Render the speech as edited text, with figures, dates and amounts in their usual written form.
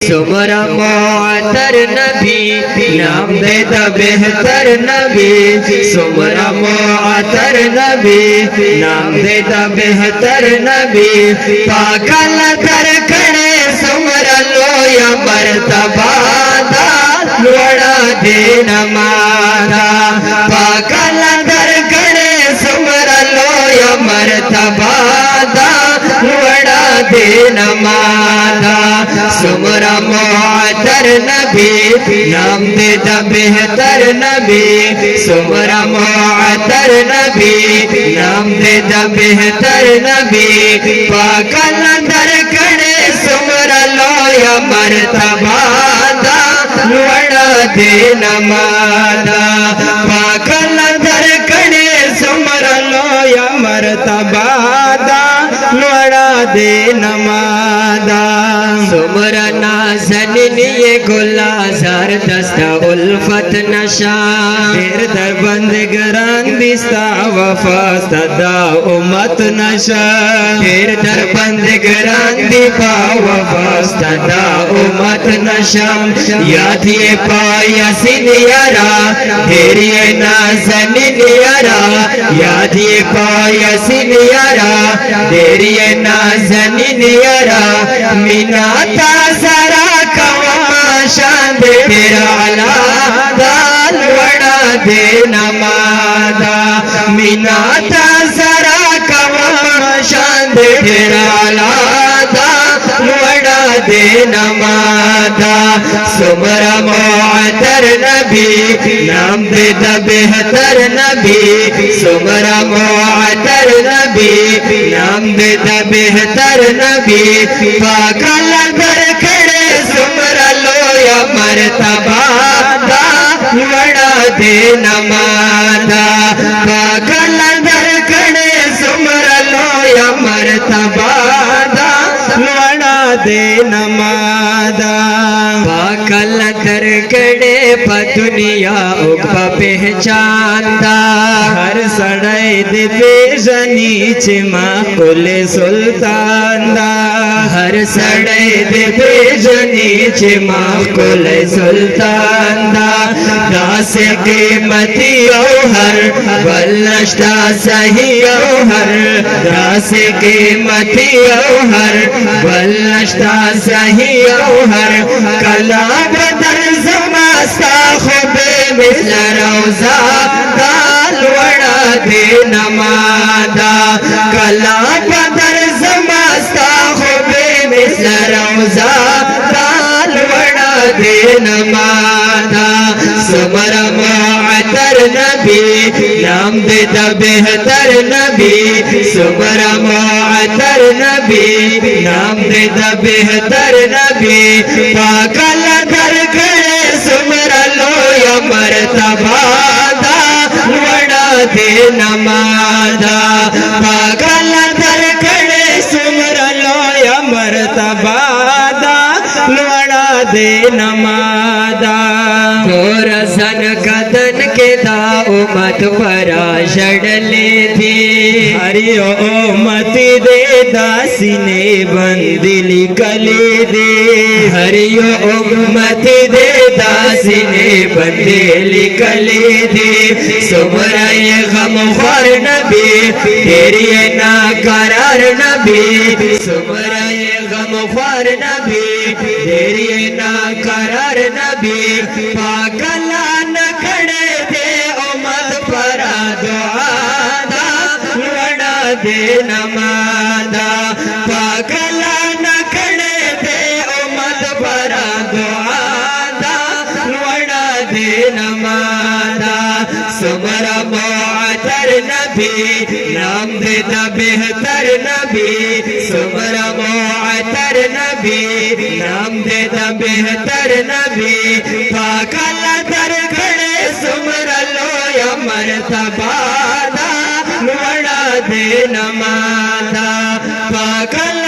सुमरा मुअत्तर नबी नाम दे दा बेहतर नबी सुमरा मुअत्तर नबी नाम दे दा बेहतर नबी पागल दर खड़े सुमरा लोया मर्तबा दा लोड़ा दे नमारा पागल दर खड़े सुमरा लोया मर्तबा दा लोड़ा दे नमारा सुमरा मुअत्तर नबी नाम दे दा बेहतर नबी सुमरा मुअत्तर नबी नाम दे दा बेहतर नबी पागल दर खड़े सुमरा लोया मर्तबा दा लोड़ा दे नमादा पागल दर खड़े सुमरा लोया मर्तबा दा लोड़ा दे नमादा सुमरा नाज़नीन ये गुलाजार दस्ता उल्फत नशा फिर दर बंदगरान बिस्ता वफास्ता दा उम्मत नशा फिर दर बंदगरान दिपा वफास्ता दा उम्मत नशा याद ये पायासिन यारा फिर ये नाज़नीन यारा याद ये पायासिन यारा फिर ये नाज़नीन यारा मिनाता जरा कमाशान दे तेरा अला दाल वड़ा दे नमादा मिनाता जरा कमाशान दे तेरा अला दाल वड़ा दे नमादा सुमरा मुअत्तर नबी नाम दे दा बेहतर नबी सुमरा मुअत्तर नबी नाम दे दा बेहतर नबी पागल दर खड़े सुमरा लोया मर्तबा दा वड़ा दे नमादा पागल दर खड़े सुमरा लोया मर्तबा दा वड़ा दे नमादा पागल दर खड़े दुनिया उका पहचानदा हर सड़ाई दे पेशनी चिमा कुले सुल्तान दा हर सड़ाई दे पेशनी चिमा कुले सुल्तान दा दास के मती हर बलनश्ता सही हर दास के मती हर बलनश्ता सही हर कला बदर समस्ता खुबे मिसल रोजा दाल वड़ा दे नमादा कला बदर समस्ता खुबे मिसल रोजा दाल वड़ा दे नमादा सुमरा मुअत्तर नबी नाम दे दा बेहतर नबी सुमरा मुअत्तर नबी नाम दे दा बेहतर नबी पागल दर खड़े सुमरा लोया मर्तबा दा वड़ा दे नमादा पागल दर खड़े सुमरा लोया मर्तबा दा वड़ा दे नमादा रसन कदन के दा उमत परा शड़ले थी हरि उमत दे दासिने बंदिली कले दे हरि उमत दे दासिने बंदिली कले दे सुमरा ये गम ख्वार नबी तेरी ना करार नबी सुमरा ये गम ख्वार नबी तेरी ना करार नबी पागल न खड़े थे उमत परा दुआ दा वड़ा दे नमादा पागल न खड़े थे उमत परा दुआ दा वड़ा दे नमादा सुमरा मुअत्तर नबी नाम दे दा बेहतर नबी सुमरा मुअत्तर नबी नाम दे दा बेहतर नबी पागल दर खड़े सुमरा लोया मर्तबा दा वड़ा दे नमादा पागल